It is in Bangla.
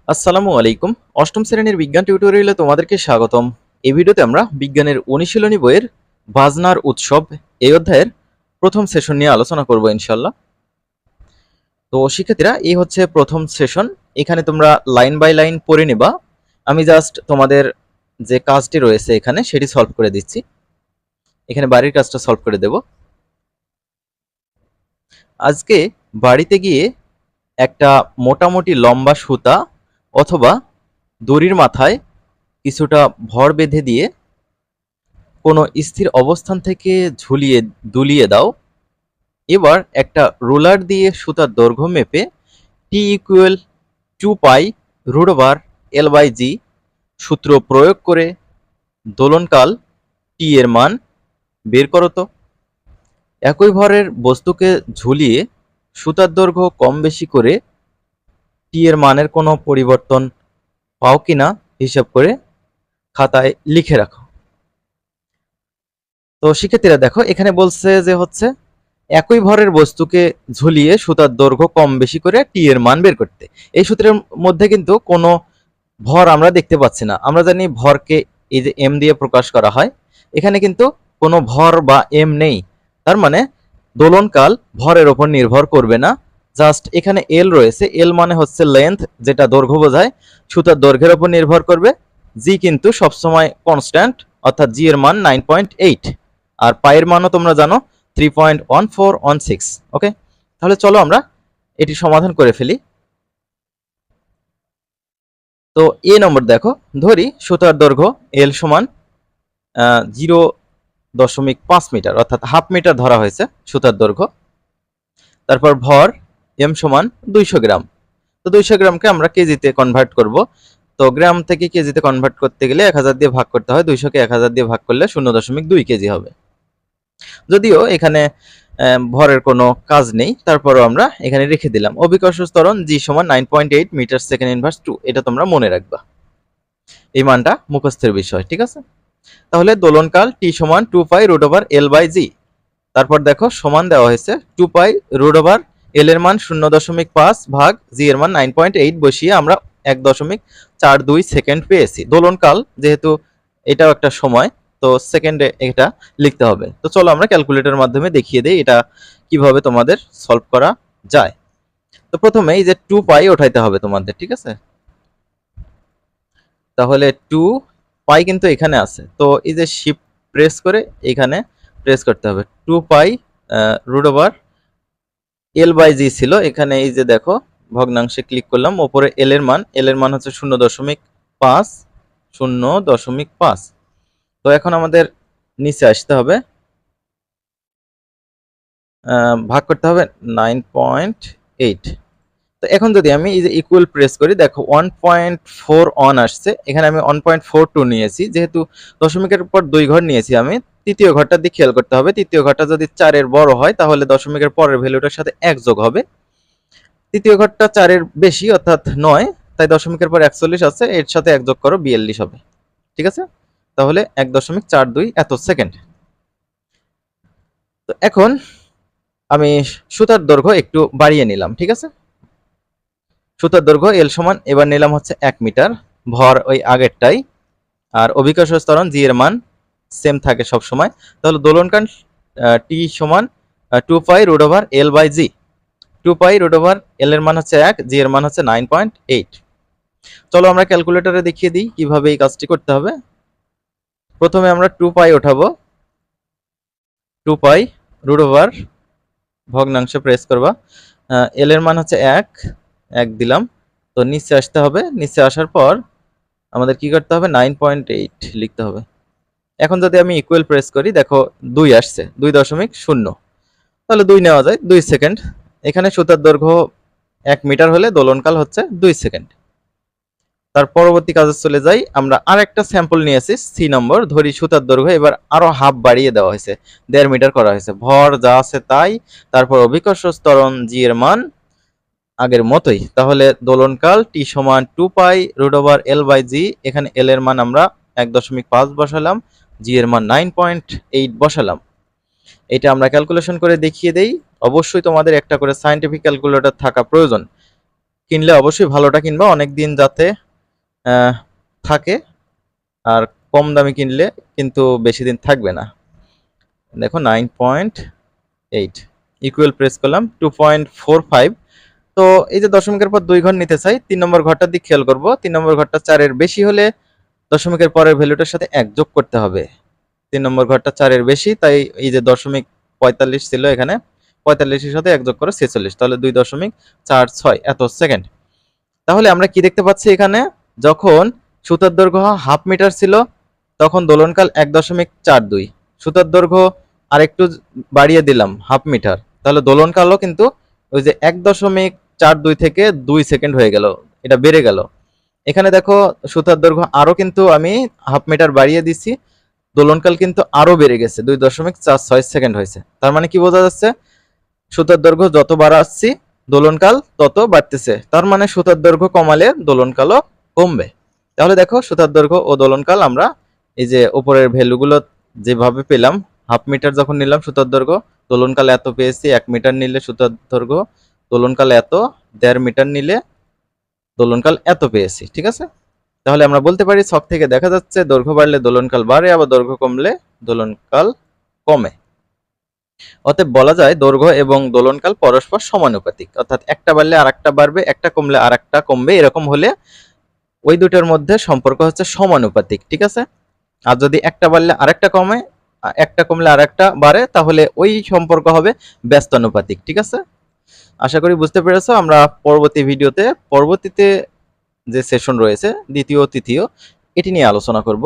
আসসালামু আলাইকুম। অষ্টম শ্রেণীর বিজ্ঞান টিউটোরিয়ালে তোমাদেরকে স্বাগতম। এই ভিডিওতে আমরা বিজ্ঞানের অনুশীলনী বইয়ের বাজনার উৎসব এই অধ্যায়ের প্রথম সেশন নিয়ে আলোচনা করব ইনশাল্লাহ। তো শিক্ষার্থীরা, এই হচ্ছে প্রথম সেশন। এখানে তোমরা লাইন বাই লাইন পড়ে নেবা। আমি জাস্ট তোমাদের যে কাজটি রয়েছে এখানে সেটি সলভ করে দিচ্ছি। এখানে বাড়ির কাজটা সলভ করে দেব। আজকে বাড়িতে গিয়ে একটা মোটামুটি লম্বা সুতা অথবা দড়ির মাথায় কিছুটা ভর বেঁধে দিয়ে কোনো স্থির অবস্থান থেকে ঝুলিয়ে দুলিয়ে দাও। এবার একটা রোলার দিয়ে সুতার দৈর্ঘ্য মেপে T equal 2 pi root over L by g সূত্র প্রয়োগ করে দোলনকাল টি এর মান বের করো তো। একই ভরের বস্তুকে ঝুলিয়ে সুতার দৈর্ঘ্য কম বেশি করে টি এর মানের কোনো পরিবর্তন পাও কিনা হিসাব করে খাতায় লিখে রাখো। তো শিক্ষার্থীরা দেখো, এখানে বলছে যে হচ্ছে একই ভরের বস্তুকে ঝুলিয়ে সুতার দৈর্ঘ্য কম বেশি করে টি এর মান বের করতে। এই সূত্রের মধ্যে কিন্তু কোনো ভর আমরা দেখতে পাচ্ছি না। আমরা জানি ভরকে এই যে এম দিয়ে প্রকাশ করা হয়, এখানে কিন্তু কোনো ভর বা এম নেই। তার মানে দোলনকাল ভরের ওপর নির্ভর করবে না। জাস্ট এখানে এল রয়েছে, এল মানে হচ্ছে লেন্থ, যেটা দৈর্ঘ্য বোঝায়। সুতার দৈর্ঘ্যের ওপর নির্ভর করবে। জি কিন্তু সবসময় কনস্ট্যান্ট, অর্থাৎ জি এর মান 9.8, আর পায়ের মানও তোমরা জানো 3.1416। ওকে, তাহলে চলো আমরা এটি সমাধান করে ফেলি। তো এ নম্বর দেখো, ধরি সুতার দৈর্ঘ্য এল সমান 0.5 মিটার, অর্থাৎ হাফ মিটার ধরা হয়েছে সুতার দৈর্ঘ্য। তারপর ভর এম সমান 200 গ্রাম। তো 200 গ্রামকে আমরা কেজিতে কনভার্ট করব। তো গ্রাম থেকে কেজিতে কনভার্ট করতে গেলে 1000 দিয়ে ভাগ করতে হয়। 200কে 1000 দিয়ে ভাগ করলে 0.2 কেজি হবে। যদিও এখানে ভরের কোনো কাজ নেই, তারপরও আমরা এখানে রেখে দিলাম। অভিকর্ষ ত্বরণ জি সমান 9.8 মিটার সেকেন্ড ইনভার্স 2, এটা তোমরা মনে রাখবা। এই মানটা মুখস্থের বিষয়, ঠিক আছে? তাহলে দোলনকাল টি সমান 2 pi root over L by জি। তারপর দেখো সমান দেওয়া হয়েছে 2 পাই রুট ওভার এল এর মান 0.5 ভাগ জি এর মান 9.8 বসিয়ে আমরা 1.42 সেকেন্ড পেয়েছি। দোলনকাল যেহেতু এটাও একটা সময়, তো সেকেন্ডে এটা লিখতে হবে। তো চলো আমরা ক্যালকুলেটরের মাধ্যমে দেখিয়ে দিই এটা কিভাবে তোমাদের সলভ করা যায়। তো প্রথমে এই যে 2 পাই ওঠাইতে হবে তোমাদের, ঠিক আছে? তাহলে 2 পাই কিন্তু এখানে আছে, তো এই যে শিফট প্রেস করে এখানে প্রেস করতে হবে। 2 pi root over L by জি ছিল, এখানে এই যে দেখো ভগ্নাংশে ক্লিক করলাম, ওপরে এল এর মান হচ্ছে 0.5, 0.5। তো এখন আমাদের নিচে আসতে হবে, ভাগ করতে হবে 9.8। তো এখন যদি আমি এই যে ইকুয়াল প্রেস করি, দেখো 1.41 আসছে। এখানে আমি 1.42 নিয়েছি, যেহেতু দশমিকের পর 2 ঘর নিয়েছি আমি। তৃতীয় ঘরটার দিকে খেয়াল করতে হবে। তৃতীয় ঘরটা যদি 4-এর বড় হয় তাহলে দশমিকের পরের ভ্যালুটার সাথে 1 যোগ হবে। তৃতীয় ঘরটা 4-এর বেশি অর্থাৎ 9, তাই দশমিকের পর 41 আছে, এর সাথে 1 যোগ করো 42 হবে, ঠিক আছে? তাহলে 1.42 এত সেকেন্ড। তো এখন আমি সুতার দৈর্ঘ্য একটু বাড়িয়ে নিলাম, ঠিক আছে? সুতার দৈর্ঘ্য এল সমান এবার নিলাম হচ্ছে 1 মিটার, ভর ওই আগেরটাই, আর অভিকর্ষ ত্বরণ জি এর মান সেম থাকে সব সময়। তাহলে দোলনকাল টি সমান 2 pi root over L by g. 2 pi root over L এর মান হচ্ছে 1, জি এর মান হচ্ছে 9.8। চলো আমরা ক্যালকুলেটরে দেখিয়ে দিই কিভাবে এই কাজটি করতে হবে। প্রথমে আমরা 2 পাই ওঠাবো। 2 পাই রুট ওভার, ভগ্নাংশে প্রেস করবা, এল এর মান হচ্ছে 1 দিলাম। তো নিচে আসতে হবে, নিচে আসার পর আমাদের কি করতে হবে, 9.8 লিখতে হবে। এখন যদি আমি ইকুয়াল প্রেস করি, দেখো 2 আসছে, 2.0, তাহলে 2 নেওয়া যায়, 2 সেকেন্ড। এখানে সুতার দৈর্ঘ্য 1 মিটার হলে দোলনকাল হচ্ছে 2 সেকেন্ড। তার পরবর্তী কাজে চলে যাই। আমরা আরেকটা স্যাম্পল নিয়েছি, সি নম্বর। ধরি সুতার দৈর্ঘ্য এবার আরো হাফ বাড়িয়ে দেওয়া হয়েছে, 1.5 মিটার করা হয়েছে। ভর যা আছে তাই, তারপর অভিকর্ষ ত্বরণ জি এর মান আগের মতোই। তাহলে দোলনকাল টি সমান 2 pi root over L by জি। এখানে এল এর মান আমরা 1.5 বসালাম, জি এর মান 9.8 বসালাম। এটা আমরা ক্যালকুলেশন করে দেখিয়ে দেই। অবশ্যই তোমাদের একটা করে সায়েন্টিফিক ক্যালকুলেটর থাকা প্রয়োজন। কিনলে অবশ্যই ভালোটা কিনবা, অনেক দিন যাতে থাকে। আর কম দামে কিনলে কিন্তু বেশি দিন থাকবে না। দেখো 9.8 ইকুয়াল প্রেস করলাম 2.45। তো এই যে দশমিকের পর 2 ঘর নিতে চাই, 3 নম্বর ঘরটার দিক খেয়াল করব। 3 নম্বর ঘরটা 4-এর বেশি হলে দশমিকের পরের ভ্যালুটার সাথে 1 যোগ করতে হবে। 3 নম্বর ঘরটা 4-এর বেশি, তাই এই যে 0.45 ছিল এখানে, 45-এর সাথে 1 যোগ করে 46, তাহলে 2.46 এত সেকেন্ড। তাহলে আমরা কি দেখতে পাচ্ছি এখানে, যখন সুতার দৈর্ঘ্য হাফ মিটার ছিল তখন দোলনকাল 1.42। সুতার দৈর্ঘ্য আরেকটু বাড়িয়ে দিলাম হাফ মিটার, তাহলে দোলনকালও কিন্তু ওই যে 1.42 থেকে 2 সেকেন্ড হয়ে গেল, এটা বেড়ে গেল। এখানে দেখো সুতার দৈর্ঘ্য আরো কিন্তু আমি হাফ মিটার বাড়িয়ে দিছি, দোলনকাল কিন্তু আরো বেড়ে গেছে, 2.46 সেকেন্ড হয়েছে। তার মানে কি বোঝা যাচ্ছে, সুতার দৈর্ঘ্য যত বাড়াচ্ছি দোলনকাল তত বাড়তেছে, তার মানে সুতার দৈর্ঘ্য কমালে দোলনকালও কমবে। তাহলে দেখো সুতার দৈর্ঘ্য ও দোলনকাল আমরা এই যে উপরের ভ্যালুগুলো যেভাবে পেলাম, হাফ মিটার যখন নিলাম সুতার দৈর্ঘ্য, দোলনকাল এত পেয়েছি, 1 মিটার নিলে সুতার দৈর্ঘ্য, দোলনকাল এত, 1.5 মিটার নিলে দোলনকাল এত পেয়েছি, ঠিক আছে। তাহলে আমরা বলতে পারি ছক থেকে দেখা যাচ্ছে দৈর্ঘ্য বাড়লে দোলনকাল বাড়ে, আবার দৈর্ঘ্য কমলে দোলনকাল কমে। অতএব বলা যায় দৈর্ঘ্য এবং দোলনকাল পরস্পর সমানুপাতিক, অর্থাৎ একটা বাড়লে আরেকটা বাড়বে, একটা কমলে আরেকটা কমবে, এরকম হলে ওই দুটোর মধ্যে সম্পর্ক হচ্ছে সমানুপাতিক, ঠিক আছে। আর যদি একটা বাড়লে আরেকটা কমে, একটা কমলে আরেকটা বাড়ে, তাহলে ওই সম্পর্ক হবে ব্যস্তানুপাতিক, ঠিক আছে। আশা করি বুঝতে পেরেছো। আমরা পরবর্তী ভিডিওতে পরবর্তীতে যে সেশন রয়েছে দ্বিতীয় তৃতীয়, এটি নিয়ে আলোচনা করব।